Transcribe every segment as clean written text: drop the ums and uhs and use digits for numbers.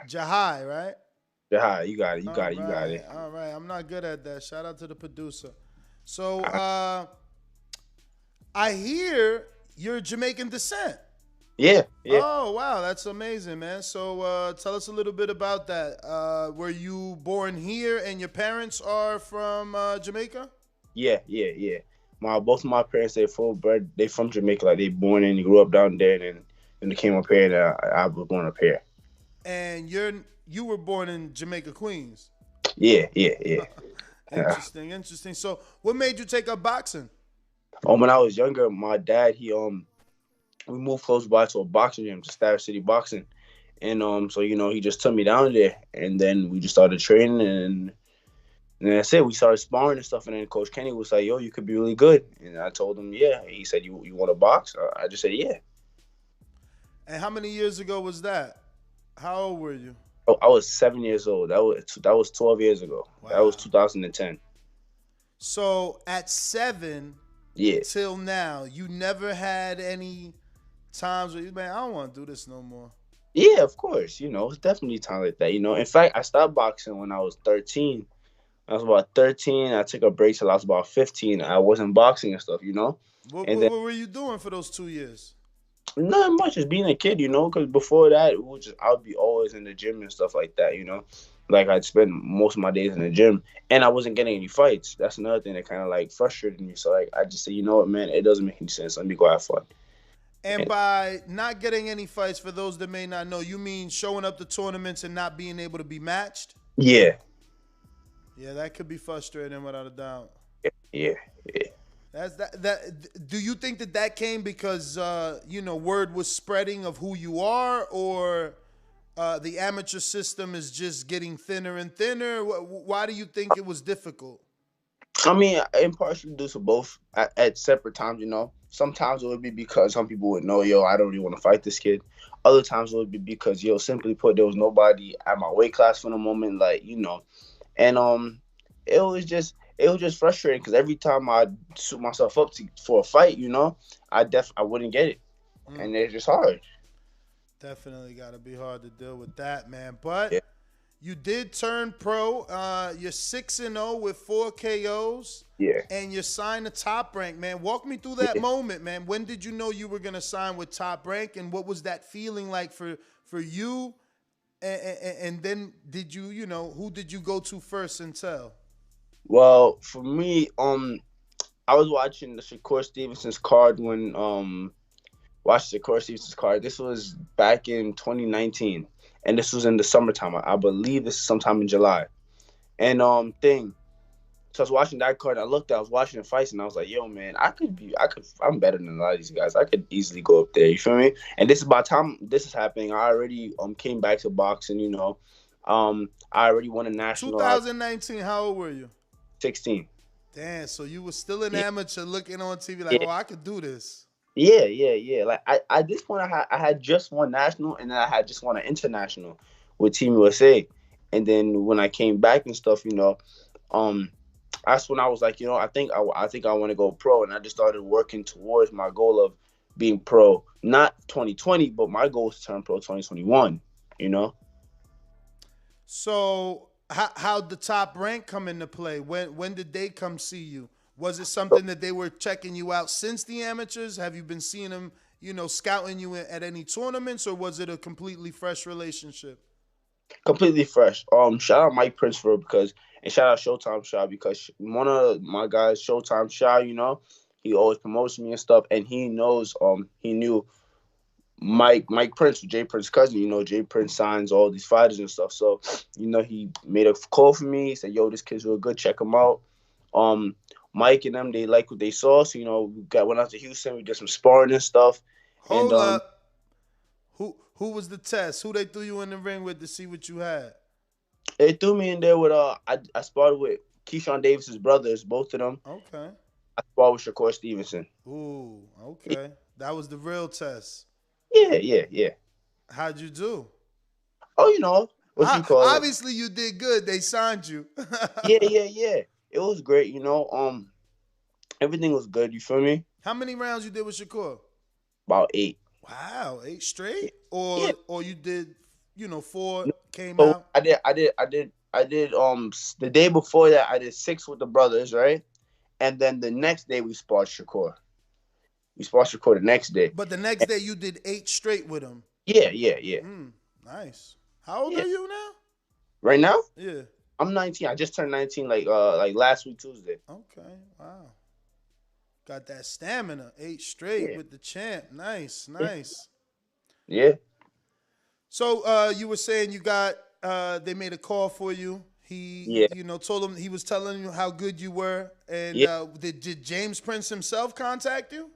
Jahi, right? Jahi, you got it. You All got it. You got right, it. all right. I'm not good at that. Shout out to the producer. So, Uh, I hear you're Jamaican descent. yeah, yeah, Oh wow, that's amazing, man. So tell us a little bit about that. Were you born here and your parents are from Jamaica? yeah. My both of my parents they full bred. They from Jamaica. Like they born and grew up down there, and then when they came up here, and I was born up here. And you were born in Jamaica, Queens. Yeah. Yeah. Interesting, interesting. So what made you take up boxing? When I was younger, my dad we moved close by to a boxing gym, to Star City Boxing, and so he just took me down there, and then we just started training, and that's it. We started sparring and stuff, and then Coach Kenny was like, "Yo, you could be really good," and I told him, "Yeah." He said, "You want to box?" I just said, "Yeah." And how many years ago was that? How old were you? I was 7 years old. That was 12 years ago. That was Wow. 2010. So at 7 Yeah, till now, you never had any times where you, man, I don't want to do this no more. yeah, of course. It's definitely time like that. In fact, I stopped boxing when I was 13. I was about 13. I took a break till I was about 15. I wasn't boxing and stuff. What, And what, then what were you doing for those 2 years? not much, just being a kid. Because before that, I would be always in the gym and stuff like that. Like I'd spend most of my days in the gym, and I wasn't getting any fights. That's another thing that kind of like frustrated me. So like I just said, you know what, man, it doesn't make any sense. Let me go have fun. And And by not getting any fights, for those that may not know, you mean showing up to tournaments and not being able to be matched? yeah, Yeah, that could be frustrating without a doubt. yeah, yeah. That's that. Do you think that that came because word was spreading of who you are, or the amateur system is just getting thinner and thinner? Why do you think it was difficult? I mean, in partially due to both at separate times. Sometimes it would be because some people would know, yo, I don't really want to fight this kid. Other times it would be because, yo, simply put, there was nobody at my weight class for the moment, and it was just frustrating because every time I suit myself up for a fight, I wouldn't get it, Mm, and it's just hard. definitely got to be hard to deal with that, man. Yeah, But you did turn pro. You're 6-0 with 4 KOs, yeah, and you're signed to Top Rank, man. Walk me through that yeah. moment, man. When did you know you were gonna sign with Top Rank, and what was that feeling like for you? And then did who did you go to first and tell? Well, for me, I was watching the Shakur Stevenson's card when watched the Shakur Stevenson's card. This was back in 2019, and this was in the summertime. I believe this is sometime in July. And so I was watching that card. I was watching the fights, and I was like, "Yo, man, I'm better than a lot of these guys. I could easily go up there." You feel me? And this is by the time this is happening, I already came back to boxing. I already won a national at 2019. How old were you? 16. Damn. So you were still an Yeah, amateur looking on TV like, yeah, oh, I could do this. yeah. Like at this point, I had just won national, and then I had just won an international with Team USA. And then when I came back and stuff, um, that's when I was like, I think I want to go pro, and I just started working towards my goal of being pro. Not 2020, but my goal is to turn pro 2021. You know, So how'd the Top Rank come into play? When did they come see you? Was it so something that they were checking you out since the amateurs? Have you been seeing them, scouting you at any tournaments, or was it a completely fresh relationship? completely fresh. Shout out Mike Prince for because and shout out Showtime Shaw because one of my guys, Showtime Shaw, he always promotes me and stuff, and he knew Mike Prince, Jay Prince's cousin. Jay Prince signs all these fighters and stuff. So, he made a call for me. He said, "Yo, this kid's real good. Check him out." Um, Mike and them, they like what they saw. So, went out to Houston. We did some sparring and stuff. And Hold up. Who was the test? Who they threw you in the ring with to see what you had? they threw me in there with I sparred with Keyshawn Davis's brothers, both of them. Okay. I sparred with Shakur Stevenson. Ooh, okay. That was the real test. Yeah. How'd you do? Oh, what you call it? Obviously, you did good. They signed you. Yeah. It was great. Everything was good. You feel me? How many rounds you did with Shakur? About 8. Wow, 8 Yeah. straight, Yeah. or you did 4 came So out? I did the day before that I did 6 with the brothers, right? And then the next day we sparred Shakur. We sparred Shakur the next day. But the next day you did 8 straight with him. Yeah, yeah, yeah. Nice. How old Yeah. are you now? Right now, Yeah. I'm 19. I just turned 19 like last week Tuesday. Okay. Wow. Got that stamina. 8 straight Yeah. with the champ. Nice. Yeah. Nice. Yeah. So you were saying you got they made a call for you. He Yeah. told him he was telling you how good you were. And Yeah. did James Prince himself contact you?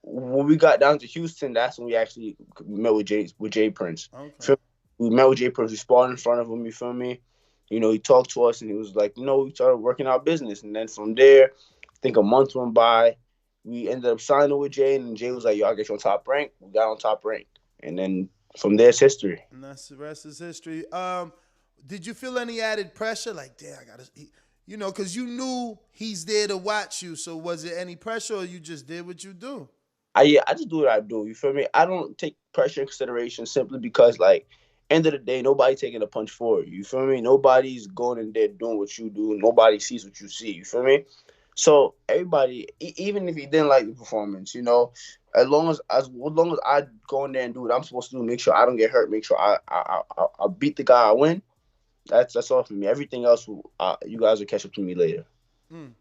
When we got down to Houston, that's when we actually met with Jay Prince. Okay. We met with Jay Prince. We sparred in front of him. You feel me? He talked to us and he was like, we started working our business. And then from there, I think a month went by. We ended up signing with Jay, and Jay was like, "Yo, I'll get you on Top Rank." We got on Top Rank, and then from there, it's history. And that's the rest is history. Did you feel any added pressure? Like, damn, I gotta, because you knew he's there to watch you. So was it any pressure, or you just did what you do? I just do what I do. You feel me? I don't take pressure in consideration simply because, like, end of the day, nobody taking a punch for you. You feel me? Nobody's going in there doing what you do. Nobody sees what you see. You feel me? So everybody, even if you didn't like the performance, as long as I go in there and do what I'm supposed to do, make sure I don't get hurt, make sure I beat the guy I win. That's all for me. Everything else, you guys will catch up to me later. Mm.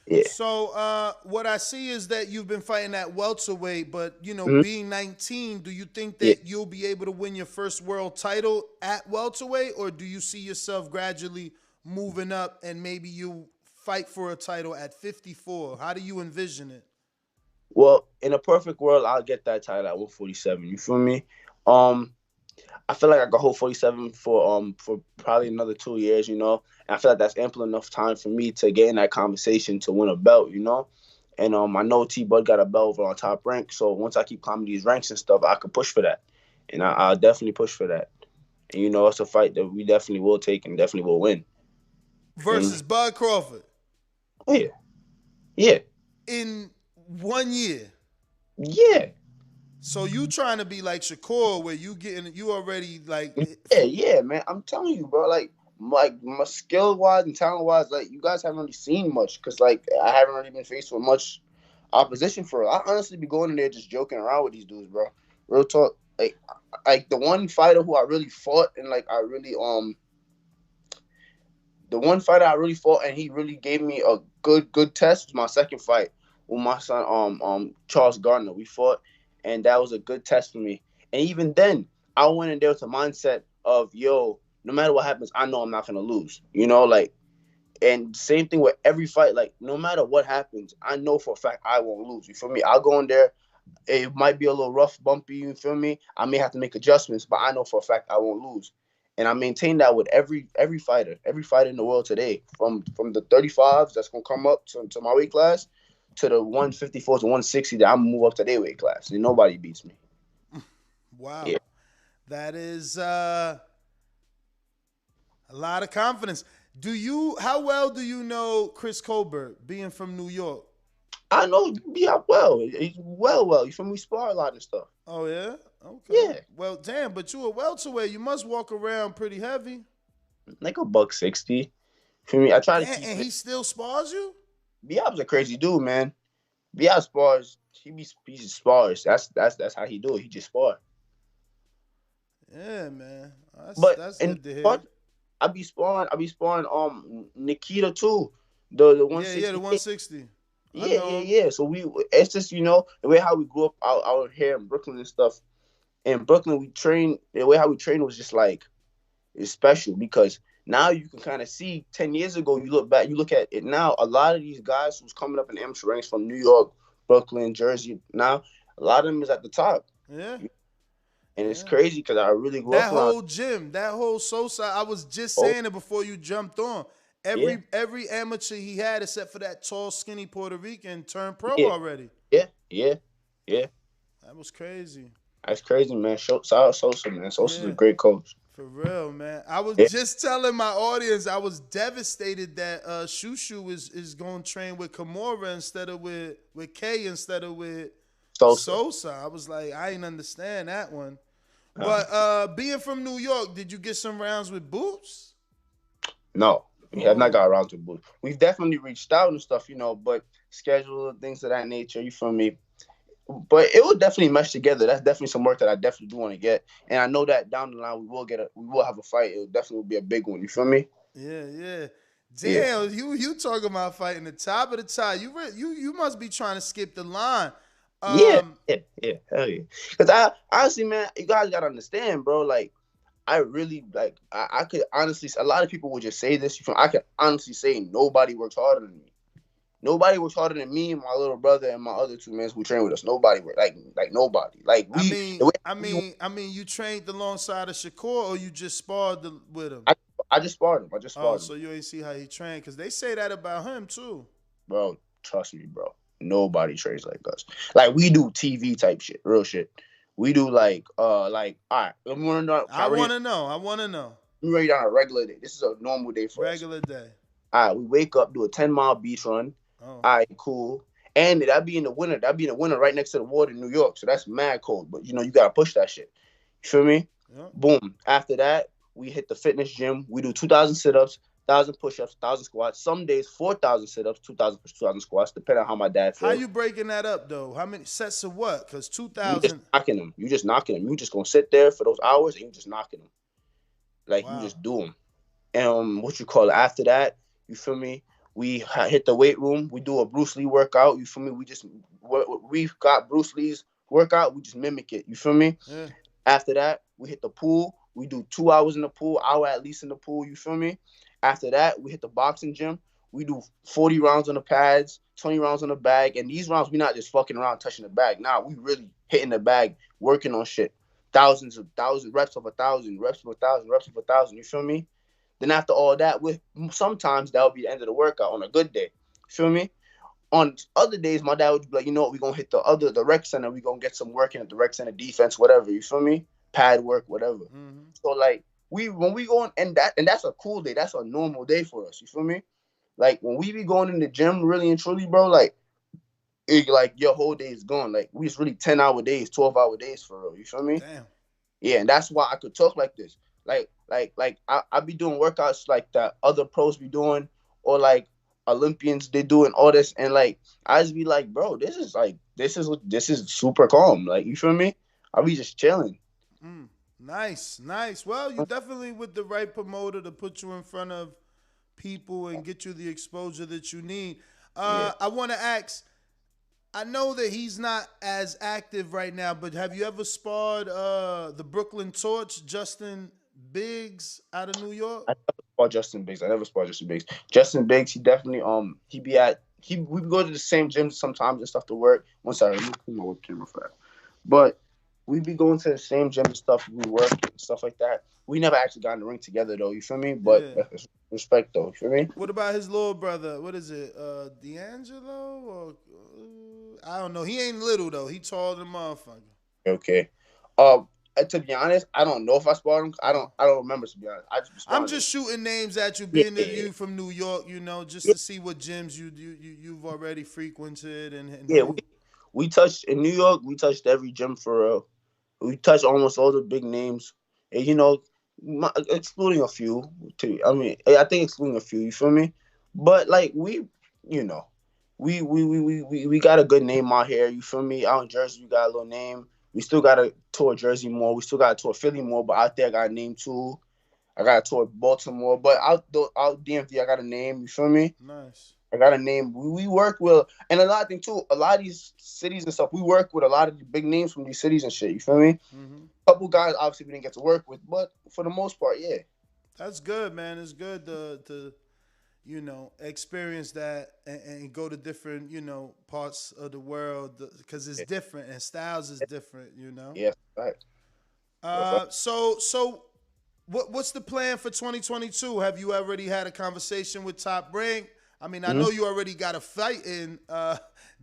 Yeah. So what I see is that you've been fighting at welterweight, but being 19, do you think Yeah. that you'll be able to win your first world title at welterweight, or do you see yourself gradually moving up and maybe you fight for a title at 54? How do you envision it? Well, in a perfect world, I'll get that title at 147. You feel me? I feel like I could hold 47 for probably another 2 years, and I feel like that's ample enough time for me to get in that conversation to win a belt. And I know T Bud got a belt over on Top Rank, so once I keep climbing these ranks and stuff, I could push for that, and I'll definitely push for that. And it's a fight that we definitely will take and definitely will win. Versus Bud Crawford. Oh yeah, yeah, In 1 year. yeah. So you trying to be like Shakur, where you already like. Yeah, man. I'm telling you, bro. Like my skill wise and talent wise, like you guys haven't really seen much because like I haven't really been faced with much opposition for it. I honestly be going in there just joking around with these dudes, bro. Real talk. Like the one fighter who I really fought and like the one fighter I really fought and he really gave me a good test was my second fight with my son Charles Gardner. We fought and that was a good test for me. And even then, I went in there with a mindset of no matter what happens, I know I'm not gonna lose. And same thing with every fight. Like no matter what happens, I know for a fact I won't lose. You feel me? I'll go in there. It might be a little rough, bumpy. You feel me? I may have to make adjustments, but I know for a fact I won't lose. And I maintain that with every fighter in the world today, from the 35s that's gonna come up to my weight class, to the 154 to 160 that I'm gonna move up to their weight class, and nobody beats me. Wow, yeah. That is a lot of confidence. How well do you know Chris Colbert, being from New York? I know well. He's well. You feel me? We spar a lot of stuff. Oh yeah, okay. Yeah. Well, damn, but you a welterweight. You must walk around pretty heavy. Like a $160. For me, I try to keep. And he still spars you? Biab's a crazy dude, man. Biab spars. He just spars. That's how he do it. He just spar. Yeah, man. That's in good to hear. I be sparring Nikita too. The 160. Yeah, the 160. Yeah. So it's just the way how we grew up out here in Brooklyn and stuff. In Brooklyn, the way how we train was just like, it's special because now you can kind of see 10 years ago, you look back, you look at it now, a lot of these guys who's coming up in the amateur ranks from New York, Brooklyn, Jersey, now, a lot of them is at the top. Yeah. And it's crazy because I really grew up around. That whole gym, that whole Sosa, I was just saying it before you jumped on. Every amateur he had, except for that tall, skinny Puerto Rican, turned pro already. Yeah. That was crazy. That's crazy, man. Shout out Sosa, man. Sosa's a great coach. For real, man. I was just telling my audience I was devastated that Shushu is going to train with Kimura instead of with K instead of with Sosa. I was like, I didn't understand that one. But being from New York, did you get some rounds with Boots? No, we have not Oh, got around to Boots. We've definitely reached out and stuff, but schedule and things of that nature. You feel me? But it will definitely mesh together. That's definitely some work that I definitely do want to get, and I know that down the line we will have a fight. It will definitely be a big one. You feel me? yeah, yeah. Yeah. Damn, you talking about fighting the top of the top? You must be trying to skip the line. Yeah, Um, yeah, hell yeah. Because I honestly, man, you guys gotta understand, bro. Like, I really like. I could honestly. A lot of people would just say this. I could honestly say nobody works harder than me. Nobody works harder than me and my little brother and my other two men who train with us. Nobody work like nobody. Like I we the mean, way I we. mean, I mean, you trained alongside of Shakur, or you just sparred with him? I, I just sparred him. I just Oh, sparred him, so you ain't see how he trained? Because they say that about him too. bro. Trust me, bro. Nobody trains like us. Like we do TV type shit, real shit. We do like all right. Let me run down. Can I I read? want to know. I want to know. Let me run down a regular day. This is a normal day for us. Regular day. All right, we wake up, do a 10-mile beach run. Oh, All right, cool. And that'd be in the winter. That'd be in the winter right next to the water in New York. So that's mad cold. But you gotta push that shit. You feel me? yeah. Boom. After that, we hit the fitness gym. We do 2,000 sit-ups, 1,000 push-ups, 1,000 squats. Some days 4,000 sit-ups, 2,000 push, 2,000 squats, depending on how my dad How feels. you breaking that up though? How many sets of what? Because You just 2,000. knocking them. You just knocking them. You just gonna sit there for those hours and you just knocking them. Like you Wow. just do them. What you call it? After that, you feel me? We hit the weight room. We do a Bruce Lee workout. You feel me? We've got Bruce Lee's workout. We just mimic it. You feel me? Yeah. After that, we hit the pool. We do 2 hours in the pool, hour at least in the pool. You feel me? After that, we hit the boxing gym. We do 40 rounds on the pads, 20 rounds on the bag. And these rounds, we not just fucking around touching the bag. Nah, we really hitting the bag, working on shit. Thousands reps of 1,000, reps of 1,000, reps of 1,000. You feel me? Then after all that, sometimes that would be the end of the workout on a good day. Feel me? On other days, my dad would be like, you know what, we're gonna hit the rec center, we're gonna get some work in at the rec center, defense, whatever, you feel me? Pad work, whatever. Mm-hmm. So like when we go on and that's a cool day, that's a normal day for us, you feel me? Like when we be going in the gym really and truly, bro, like your whole day is gone. Like we just really 10-hour days, 12-hour days for real, you feel me? Damn. Yeah, and that's why I could talk like this. I be doing workouts like that other pros be doing, or like Olympians they doing all this, and like I just be like, bro, this is super calm. Like you feel me? I be just chilling. Mm. Nice, nice. Well, you definitely with the right promoter to put you in front of people and get you the exposure that you need. Yeah, I want to ask. I know that he's not as active right now, but have you ever sparred the Brooklyn Torch, Justin Biggs out of New York? I never spot Justin Biggs. I never spot Justin Biggs. Justin Biggs, he definitely he we go to the same gym sometimes and stuff to work. One second, let me put my web camera for that. But we be going to the same gym and stuff. We work and stuff like that. We never actually got in the ring together though. You feel me? But Yeah. respect though. You feel me? What about his little brother? What is it? D'Angelo? Or I don't know. He ain't little though. He taller than a motherfucker. Okay. To be honest, I don't know if I sparred him. I don't remember, to be honest. I just I'm responded. just shooting names at you, Yeah, being yeah, that yeah. you from New York, just to see what gyms you've already frequented and Yeah, who. we touched in New York. We touched every gym for real. We touched almost all the big names, and excluding a few. I mean, I think excluding a few. You feel me? But like you know, we got a good name out here. You feel me? Out in Jersey, we got a little name. We still got to tour Jersey more. We still got to tour Philly more. But out there, I got a name too. I got to tour Baltimore. But out DMV, I got a name. You feel me? Nice. I got a name. We work with, and a lot of things too. A lot of these cities and stuff, we work with a lot of the big names from these cities and shit. You feel me? Mm-hmm. Couple guys obviously we didn't get to work with, but for the most part, yeah. That's good, man. It's good to experience that and go to different, parts of the world because it's Yeah, different and styles is different. yeah, right. So what's the plan for 2022? Have you already had a conversation with Top Rank? I mean, I Mm-hmm. know you already got a fight in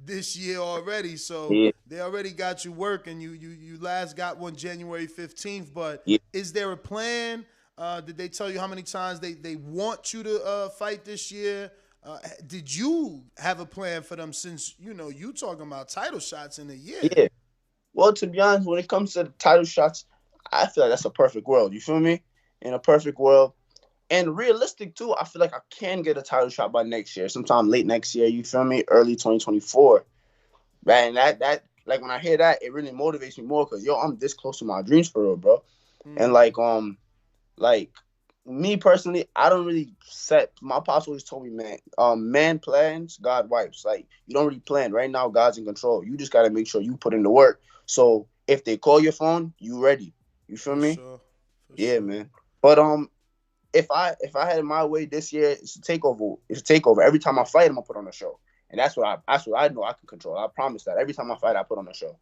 this year already, so Yeah, they already got you working. You last got one January 15th, but yeah. is there a plan? Did they tell you how many times they want you to fight this year? Did you have a plan for them since, you talking about title shots in a year? Yeah. Well, to be honest, when it comes to the title shots, I feel like that's a perfect world. You feel me? In a perfect world. And realistic too, I feel like I can get a title shot by next year, sometime late next year. You feel me? Early 2024. Man, that like when I hear that, it really motivates me more because I'm this close to my dreams for real, bro. And like me personally, I don't really set. My pops always told me, man, man plans, God wipes. Like you don't really plan. Right now, God's in control. You just gotta make sure you put in the work. So if they call your phone, you ready. You feel For me? sure. For Yeah, sure. man. But if I had it my way this year, it's a takeover. It's a takeover. Every time I fight, I'm gonna put on a show, and that's what I know I can control. I promise that. Every time I fight, I put on a show.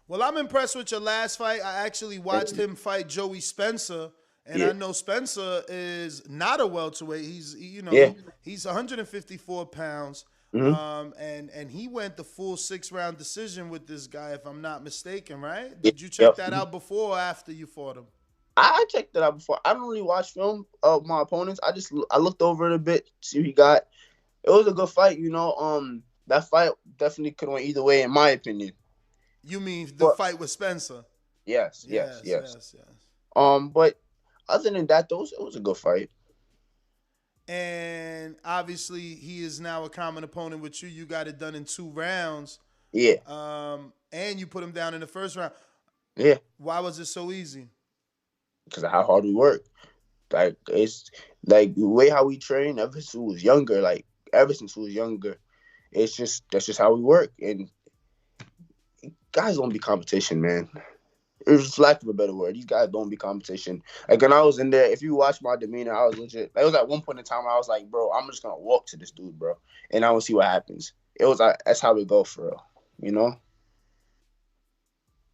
Well, I'm impressed with your last fight. I actually watched him fight Joey Spencer, and Yeah, I know Spencer is not a welterweight. yeah. He's 154 pounds, Hmm. and he went the full 6 round decision with this guy, if I'm not mistaken. Right? Yeah, Did you check yep. that out before or after you fought him? I checked it out before. I don't really watch film of my opponents. I looked over it a bit, see what he got. It was a good fight, you know. That fight definitely could have went either way, in my opinion. You mean the But fight with Spencer? yes, yes, Yes, yes. yes, yes. But other than that, those it was a good fight. And obviously, he is now a common opponent with you. You got it done in 2 rounds, Yeah, and you put him down in the first round. yeah. Why was it so easy? Because of how hard we work. Like it's like the way how we train ever since we was younger. Like ever since we was younger, that's just how we work. And guys don't be competition, man. It's lack of a better word. These guys don't be competition. Like when I was in there, if you watch my demeanor, I was legit. Like, it was at one point in time I was like, bro, I'm just gonna walk to this dude, bro, and I will see what happens. It was like that's how we go for real, you know.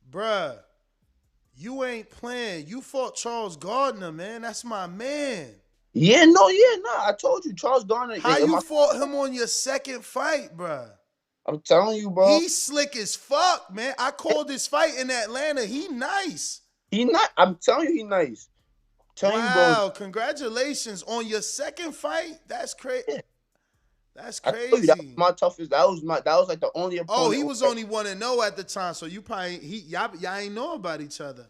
Bruh, you ain't playing. You fought Charles Gardner, man. That's my man. Yeah, no, yeah, no. I told you, Charles Garner. How you fought him on your second fight, bruh? I'm telling you, bro. He's slick as fuck, man. I called this fight in Atlanta. He nice. He not. I'm telling you, he nice. Telling you, bro. Wow, congratulations on your second fight. That's crazy. Yeah. That's I told you that was crazy. my toughest. That was like the only Oh, opponent. he was only 1-0 at the time, so you probably y'all ain't know about each other.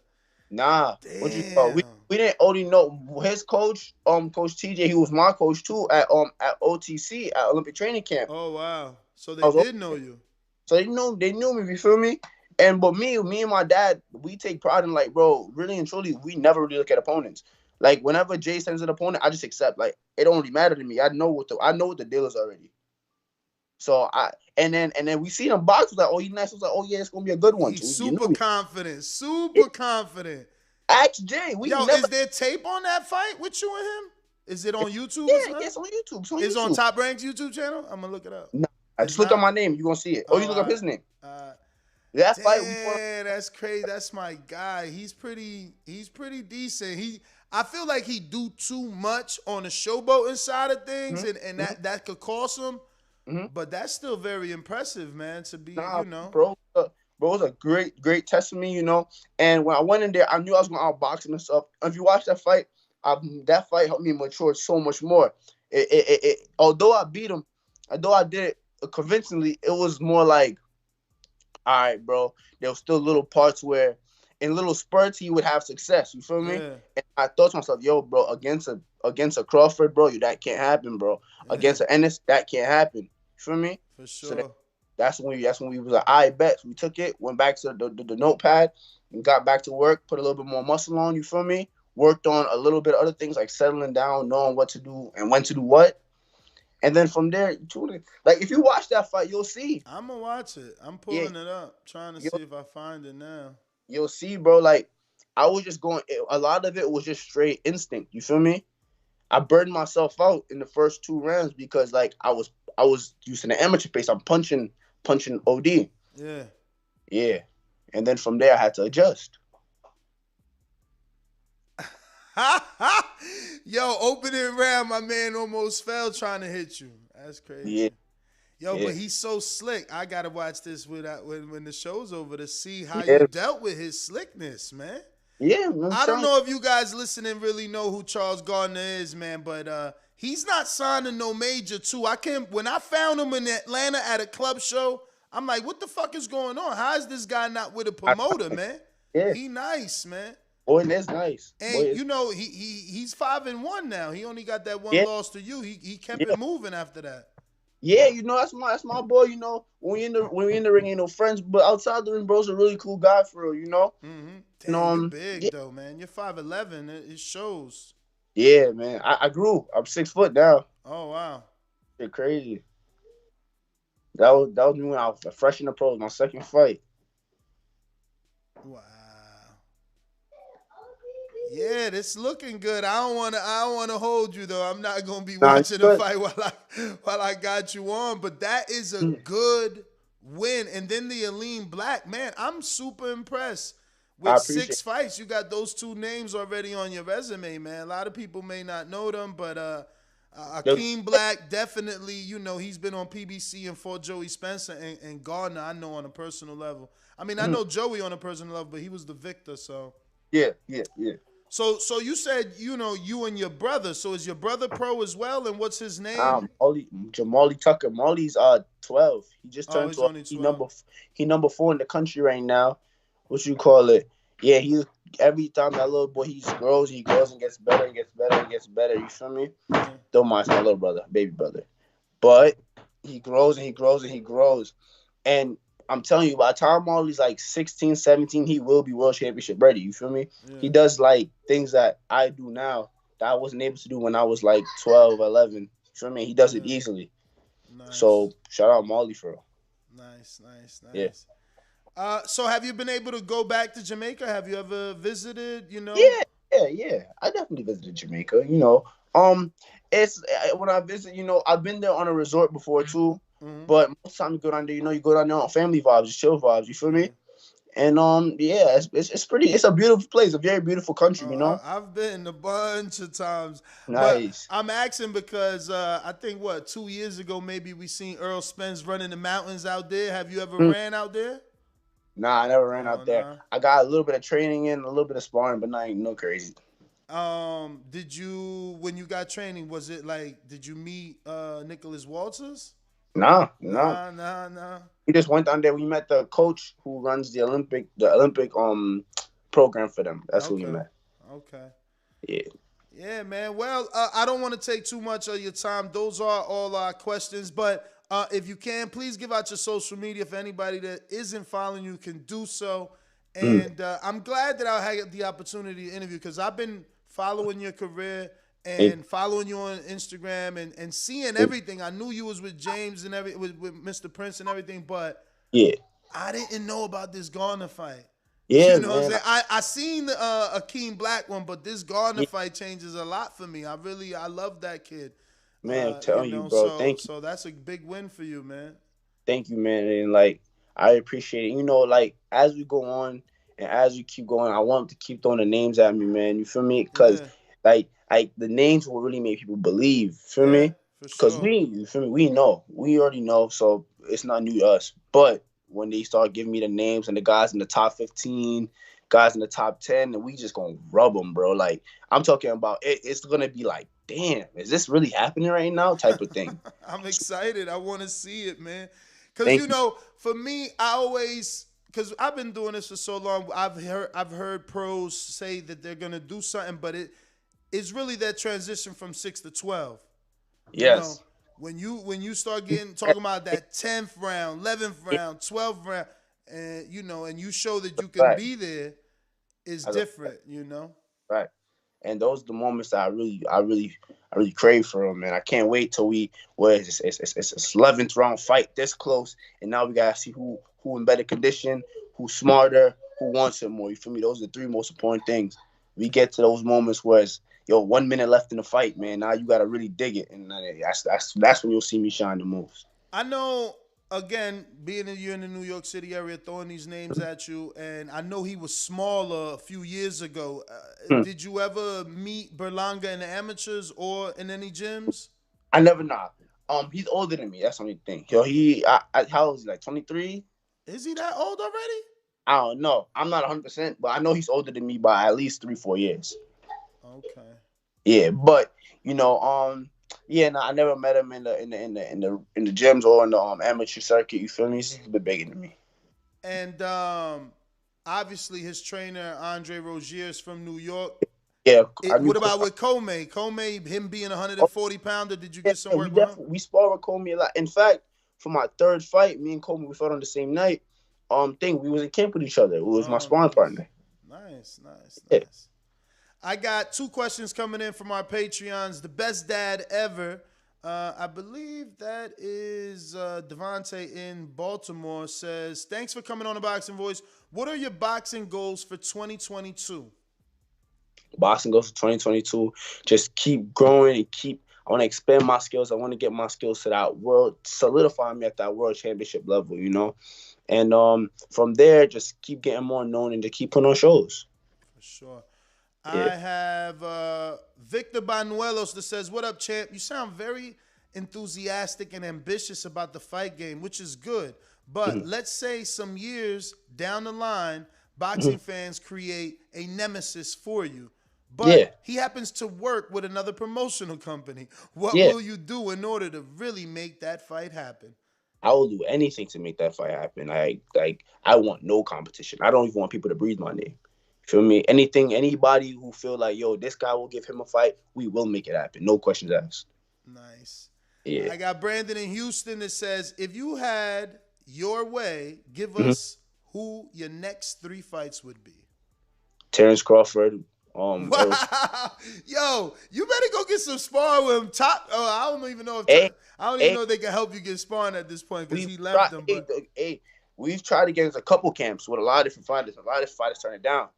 Nah. What you thought? Damn. We didn't only know his coach, Coach TJ. He was my coach too at OTC at Olympic Training Camp. Oh wow. So I they was did know you. So they knew me. You feel me? But me and my dad, we take pride in like, bro. Really and truly, we never really look at opponents. Like whenever Jay sends an opponent, I just accept. Like it don't really matter to me. I know what the deal is already. So and then we see them box. Was like, oh, he's nice. I was like, oh yeah, it's gonna be a good one. He's So, you super know, confident. Super confident. ask Jay. Is there tape on that fight with you and him? Is it on YouTube? Yeah, it's on YouTube. It's on Top Rank's YouTube channel? I'm gonna look it up. No, I just look up my name. You gonna see it. Or you look up his name. That fight. That's crazy. That's my guy. He's pretty decent. I feel like he do too much on the showboating side of things, and that could cost him. Mm-hmm. But that's still very impressive, man. To be, bro, it was a great test for me, you know. And when I went in there, I knew I was gonna outbox him and stuff. If you watch that fight, that fight helped me mature so much more. Although I beat him, although I did it convincingly, it was more like, all right, bro. There was still little parts where, in little spurts, he would have success. You feel me? Yeah. And I thought to myself, yo, bro, against a Crawford, bro, that can't happen, bro. Yeah. Against an Ennis, that can't happen. You feel me? For sure. So that's when we was like, I bet. We took it, went back to the notepad, and got back to work. Put a little bit more muscle on. You feel me? Worked on a little bit of other things like settling down, knowing what to do and when to do what. And then from there, like if you watch that fight, you'll see. I'm gonna watch it. I'm pulling it up, trying to see if I find it now. You'll see, bro. Like I was just going. A lot of it was just straight instinct. You feel me? I burned myself out in the first 2 rounds because like I was using the amateur pace. I'm punching OD. Yeah. Yeah. And then from there, I had to adjust. Yo, opening round, my man almost fell trying to hit you. That's crazy. Yeah. Yo, but he's so slick. I gotta watch this when the show's over to see how you dealt with his slickness, man. Yeah, I don't know if you guys listening really know who Charles Gardner is, man, but he's not signed to no major too. When I found him in Atlanta at a club show, I'm like, what the fuck is going on? How is this guy not with a promoter, man? Yeah. He nice, man. Boy, that's nice. Boy, And you know he's 5-1 now. He only got that one yeah, loss to you. He kept yeah, it moving after that. yeah. You know, that's my boy. You know, when we in the ring, ain't no friends, but outside the ring, bro's a really cool guy for real. You know, Mm-hmm. and Damn, you yeah, big though, man. You're 5'11". It shows. yeah, man. I grew. I'm 6 foot now. Oh wow. Shit, crazy. That was me when I was fresh in the pros, my second fight. Wow. Yeah, this looking good. I don't wanna hold you though. I'm not gonna be Nah, you watching the good. fight while I got you on. But that is a Mm, good win. And then the Aline Black, man, I'm super impressed. I With appreciate. 6 fights, you got those 2 names already on your resume, man. A lot of people may not know them, but It. Akeem Black definitely, he's been on PBC and fought Joey Spencer and Gardner. I know on a personal level. I mean, I Mhm. know Joey on a personal level, but he was the victor. So, Yeah, yeah, yeah. so you said you and your brother. So is your brother pro as well? And what's his name? Jamali Tucker. Molly's 12. He just Oh, turned he's 12. only 12. He number 4 in the country right now. What you call it? Yeah, he's every time that little boy he grows and gets better and gets better and gets better. You feel me? Yeah. Don't mind my little brother, baby brother. But he grows and he grows and he grows. And I'm telling you, by the time Molly's like 16, 17, he will be world championship ready. You feel me? He Yeah. does like things that I do now that I wasn't able to do when I was like 12, 11. You feel me? He does it Yeah. easily. So Nice. shout out Molly for real. Nice. Nice. Yeah. Nice. So have you been able to go back to Jamaica? Have you ever visited? Yeah, yeah. I definitely visited Jamaica. It's when I visit. I've been there on a resort before too. Hmm. But most time you go down there, you go down there on family vibes, chill vibes. You feel Yeah. me? And yeah, it's pretty. It's a beautiful place, a very beautiful country. I've been a bunch of times, but Nice. I'm asking because I think 2 years ago maybe we seen Earl Spence running the mountains out there. Have you ever Mm. ran out there? Nah, I never ran Oh out there. no. I got a little bit of training in, a little bit of sparring, but not no crazy. Did you when you got training? Was it like did you meet Nicholas Walters? Nah, nah. Nah, nah, nah. We just went down there. We met the coach who runs the Olympic program for them. That's who we Okay, met. okay. Yeah. Yeah, man. Well, I don't want to take too much of your time. Those are all our questions. But if you can, please give out your social media for anybody that isn't following you can do so. Mm. And I'm glad that I had the opportunity to interview because I've been following your career Hey, and following you on Instagram and seeing hey, everything. I knew you was with James and with Mr. Prince and everything, but yeah. I didn't know about this Garner fight. Yeah, You know what I'm man. saying? I seen the Akeem Black one, but this Gardner Yeah, fight changes a lot for me. I love that kid. man. I'm telling you, bro. So Thank you. that's a big win for you, man. Thank you, man. And like, I appreciate it. Like, as we go on and as we keep going, I want to keep throwing the names at me, man. You feel me? Because, Yeah, like the names will really make people believe. Feel yeah, me? for Because sure. you feel me? We know. We already know. So it's not new to us. But when they start giving me the names and the guys in the top 15, guys in the top 10, and we just gonna rub them, bro. Like, I'm talking about it's gonna be like, damn, is this really happening right now? Type of thing. I'm excited. I want to see it, man. Cause Thank you. for me, I always because I've been doing this for so long. I've heard pros say that they're gonna do something, but it's really that transition from 6 to 12. You know, Yes. when you start getting talking about that 10th round, 11th round, 12th round, and and you show that you can Right. be there, is As a different. right. And those are the moments that I really crave for them, man. I can't wait till it's 11th round fight this close, and now we gotta see who in better condition, who's smarter, who wants it more. You feel me? Those are the three most important things. We get to those moments where it's 1 minute left in the fight, man. Now you gotta really dig it, and that's when you'll see me shine the most. I know. Again, being you in the New York City area, throwing these names at you, and I know he was smaller a few years ago. Hmm. Did you ever meet Berlanga in the amateurs or in any gyms? I never know. He's older than me. That's the only thing. How old is he? Like 23? Is he that old already? I don't know. I'm not 100%, but I know he's older than me by at least 3, 4 years. Okay. Yeah, but yeah, no, I never met him in the gyms or in the amateur circuit. You feel me? He's a bit bigger than me. And obviously his trainer Andre Rozier is from New York. Yeah, I knew. What about with Comey? Comey, him being a Oh, 140 pounder, did you yeah, get some we work with him? definitely we spar with Comey a lot. In fact, for my third fight, me and Comey we fought on the same night. We was in camp with each other. It was my Oh, sparring nice, partner. nice, nice, Yeah. nice. I got 2 questions coming in from our Patreons. The best dad ever. I believe that is Devontae in Baltimore says, thanks for coming on the Boxing Voice. What are your boxing goals for 2022? Boxing goes to 2022. Just keep growing and keep. I want to expand my skills. I want to get my skills to that world, solidify me at that world championship level, And from there, just keep getting more known and to keep putting on shows. For sure. I Yeah. have Victor Banuelos that says, what up, champ? You sound very enthusiastic and ambitious about the fight game, which is good. But let's say some years down the line, boxing fans create a nemesis for you. But Yeah. he happens to work with another promotional company. What Yeah. will you do in order to really make that fight happen? I will do anything to make that fight happen. I want no competition. I don't even want people to breathe my name. Feel me? Anybody who feel like, yo, this guy will give him a fight, we will make it happen. No questions asked. Nice. Yeah. I got Brandon in Houston that says, if you had your way, give us who your next 3 fights would be. Terrence Crawford. Wow. Yo, you better go get some sparring with him. I don't even know if they can help you get sparring at this point because he left them. But we've tried to get into a couple camps with a lot of different fighters. A lot of fighters turn it down.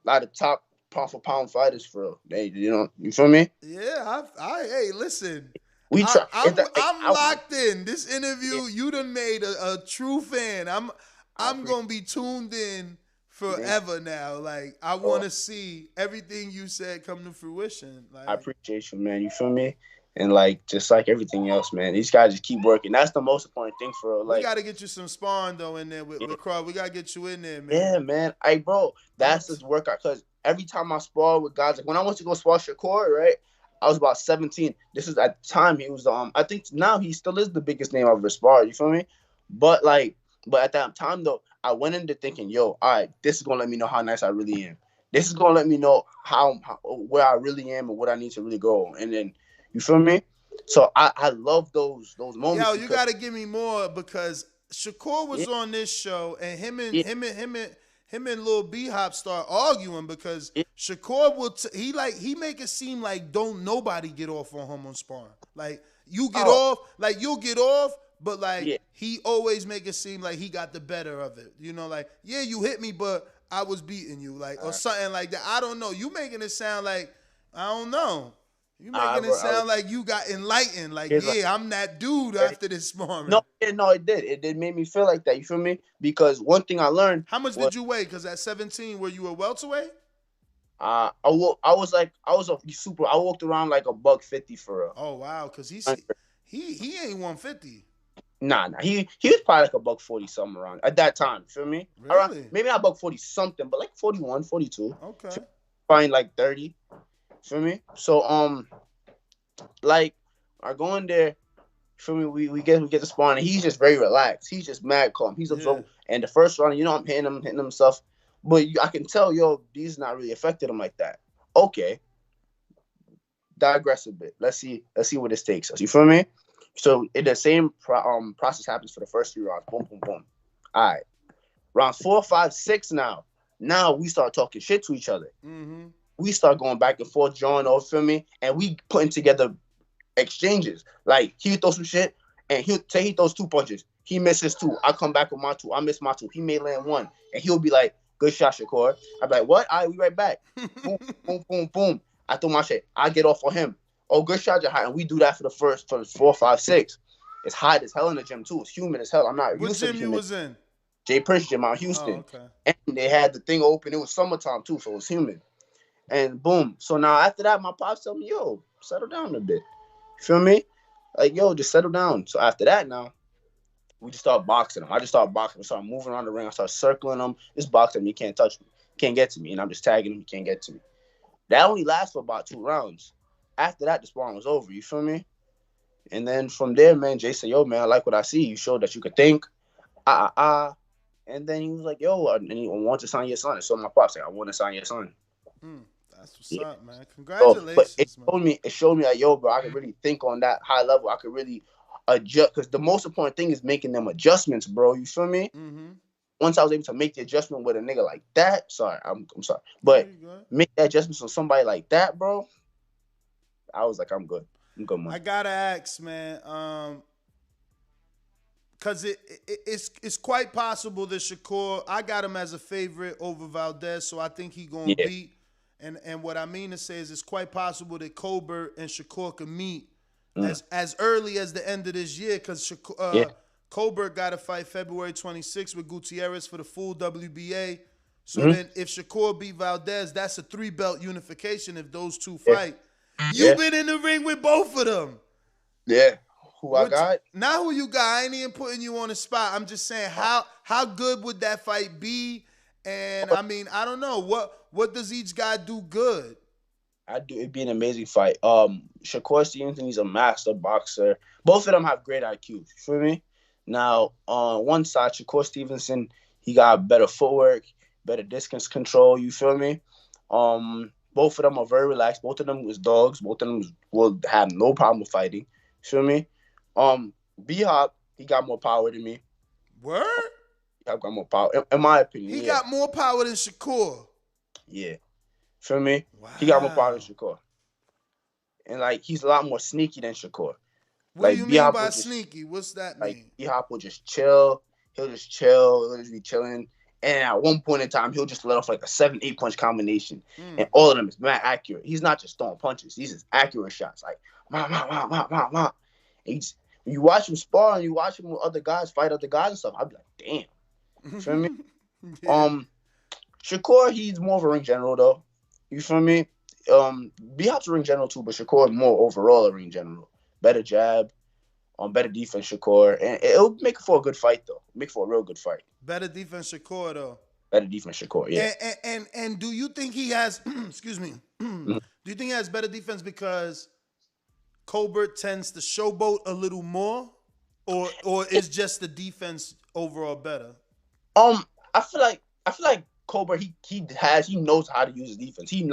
A lot of top pound for pound fighters for real. You feel me? Yeah, hey, listen. We try. I'm locked in. This interview, you done made a true fan. I'm gonna be tuned in forever now. Like, I want to see everything you said come to fruition. Like, I appreciate you, man. You feel me? And just like everything else, man, these guys just keep working. That's the most important thing for we got to get you some sparring though in there with Carl. We got to get you in there, man. Yeah, man. Bro, that's his workout. Because every time I spar with guys, like when I went to go spar Shakur, right? I was about 17. This is at the time he was I think now he still is the biggest name I've ever sparred. You feel me? But at that time though, I went into thinking, yo, all right, this is gonna let me know how nice I really am. This is gonna let me know how where I really am and what I need to really go. And then, you feel me? So I love those moments. Yo, you gotta give me more because Shakur was on this show and him and Lil B-Hop start arguing because Shakur will he make it seem like don't nobody get off on him on sparring. Like you get off, like you'll get off, but he always make it seem like he got the better of it. Like, yeah, you hit me, but I was beating you, like, or something like that. I don't know. You making it sound like, I don't know. You making it sound like you got enlightened. Like, I'm that dude after this sparring. No, it did. It did make me feel like that. You feel me? Because one thing I learned. How much did you weigh? Because at 17, were you a welterweight? I walked around like $150 for real. Oh wow, because he ain't 150. Nah. He was probably like $140 something around at that time. Feel me? Really? Around, maybe not $140 something, but like 41, 42. Okay. Fine, like 30. Feel me? So I go in there. Feel me? We get the spawn, and he's just very relaxed. He's just mad calm. He's absorbed. And the first round, I'm hitting him stuff, but I can tell, these not really affected him like that. Okay. Digress a bit. Let's see what this takes us. You feel me? So the same process happens for the first 3 rounds. Boom, boom, boom. All right. Rounds 4, 5, 6 now. Now we start talking shit to each other. Mm-hmm. We start going back and forth, drawing off, feel me? And we putting together exchanges. Like, he throw some shit, and he throws 2 punches. He misses 2. I come back with my 2. I miss my 2. He may land 1. And he'll be like, good shot, Shakur. I'll be like, what? All right, we right back. Boom, boom, boom, boom. I throw my shit. I get off on him. Oh, good shot, Jahi. And we do that for the 4, 5, 6. It's hot as hell in the gym, too. It's humid as hell. I'm not used to What gym you was in? Jay Prince Gym out in Houston. Oh, okay. And they had the thing open. It was summertime, too, so it was humid. And boom. So now after that, my pops tell me, yo, settle down a bit. You feel me? Like, yo, just settle down. So after that now, we just start boxing him. I just start boxing him. I start moving around the ring. I start circling him. Just boxing him. He can't touch me. He can't get to me. And I'm just tagging him. He can't get to me. That only lasts for about 2 rounds. After that, the sparring was over. You feel me? And then from there, man, Jay said, yo, man, I like what I see. You showed that you could think. And And then he was like, yo, and he wants to sign your son. So my pops like, I want to sign your son. That's what's Yeah. up, man. So, Congratulations, but it showed me like, yo, bro, I could really think on that high level. I could really adjust, because the most important thing is making them adjustments, bro. You feel me? Once I was able to make the adjustment with a nigga like that, I'm sorry, but make that adjustments with somebody like that, bro, I was like, I'm good. I'm good, man. I gotta ask, man, because it's quite possible that Shakur, I got him as a favorite over Valdez, so I think he gonna beat. And what I mean to say is, it's quite possible that Colbert and Shakur can meet as early as the end of this year, because Colbert got to fight February 26th with Gutierrez for the full WBA. So then if Shakur beat Valdez, that's a 3-belt unification if those two fight. You've been in the ring with both of them. Yeah. I got? Not who you got. I ain't even putting you on the spot. I'm just saying, how good would that fight be? And I mean, I don't know. What does each guy do good? It'd be an amazing fight. Shakur Stevenson, he's a master boxer. Both of them have great IQ. You feel me? Now, on one side, Shakur Stevenson, he got better footwork, better distance control. You feel me? Both of them are very relaxed. Both of them is dogs. Both of them will have no problem with fighting. You feel me? B-Hop, he got more power than me. Word? He got more power, in my opinion. He got more power than Shakur. Yeah. Feel me? Wow. He got more power than Shakur. And, like, he's a lot more sneaky than Shakur. What do you mean by sneaky? What's that mean? Like, B-Hop will just chill. He'll just chill. He'll just be chilling. And at one point in time, he'll just let off like a 7-8 punch combination. And all of them is mad accurate. He's not just throwing punches. These is accurate shots. Like, And when you watch him spar and you watch him with other guys, fight other guys and stuff, I'd be like, damn. You feel me? Shakur, he's more of a ring general, though. You feel me? B-Hop's a ring general, too, but Shakur is more overall a ring general. Better jab, better defense, Shakur. And it'll make for a good fight, though. Make for a real good fight. Better defense, Shakur, though. Better defense, Shakur, yeah. And do you think he has, excuse me, do you think he has better defense because Colbert tends to showboat a little more? Or is just the defense overall better? I feel like Colbert, he knows how to use his defense. He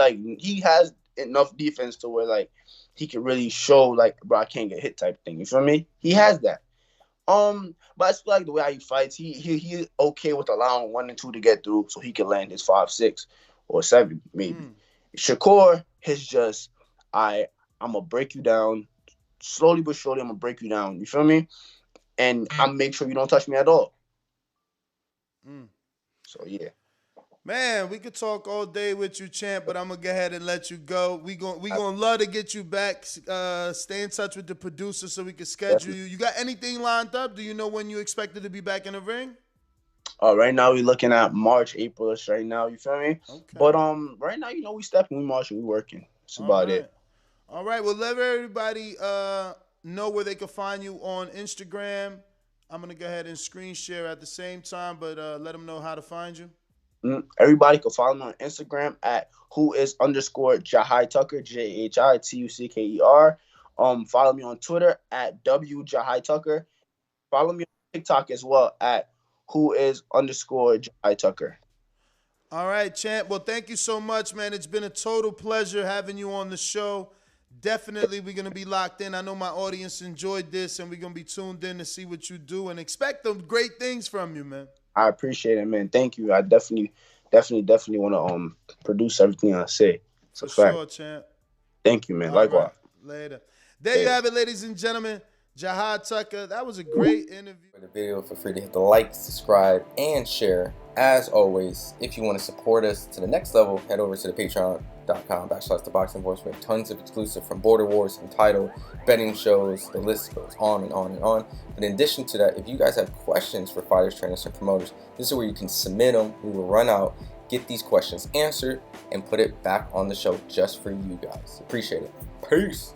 has enough defense to where like he can really show like, bro, I can't get hit type thing. You feel me? He has that. But I feel like the way how he fights, he okay with allowing 1 and 2 to get through so he can land his 5, 6, or 7 maybe. Shakur is just I'm gonna break you down slowly but surely. I'm gonna break you down. You feel me? And I make sure you don't touch me at all. So yeah. Man, we could talk all day with you, champ, but I'm gonna go ahead and let you go. We gonna love to get you back. Stay in touch with the producer so we can schedule you. You got anything lined up? Do you know when you expected to be back in the ring? Right now we're looking at March, April-ish right now. You feel me? Okay. But right now, we stepping, we marching, we working. That's about it. All right. Well, let everybody know where they can find you on Instagram. I'm gonna go ahead and screen share at the same time, but let them know how to find you. Everybody can follow me on Instagram at @who_is_Jahi Tucker, JHITUCKER. Follow me on Twitter at WJahi Tucker. Follow me on TikTok as well at @who_is_Jahi Tucker. All right, champ. Well, thank you so much, man. It's been a total pleasure having you on the show. Definitely, we're going to be locked in. I know my audience enjoyed this, and we're going to be tuned in to see what you do and expect some great things from you, man. I appreciate it, man. Thank you. I definitely want to produce everything I say. For sure, champ. Thank you, man. Likewise. Right. Later. There you have it, ladies and gentlemen. Jahi Tucker. That was a great interview. For the video, feel free to hit the like, subscribe, and share. As always, if you want to support us to the next level, head over to the patreon.com/ThaBoxingVoice. We have tons of exclusive from Border Wars, Untitled, betting shows, the list goes on and on and on. But in addition to that, if you guys have questions for fighters, trainers, and promoters, this is where you can submit them. We will run out, get these questions answered, and put it back on the show just for you guys. Appreciate it. Peace.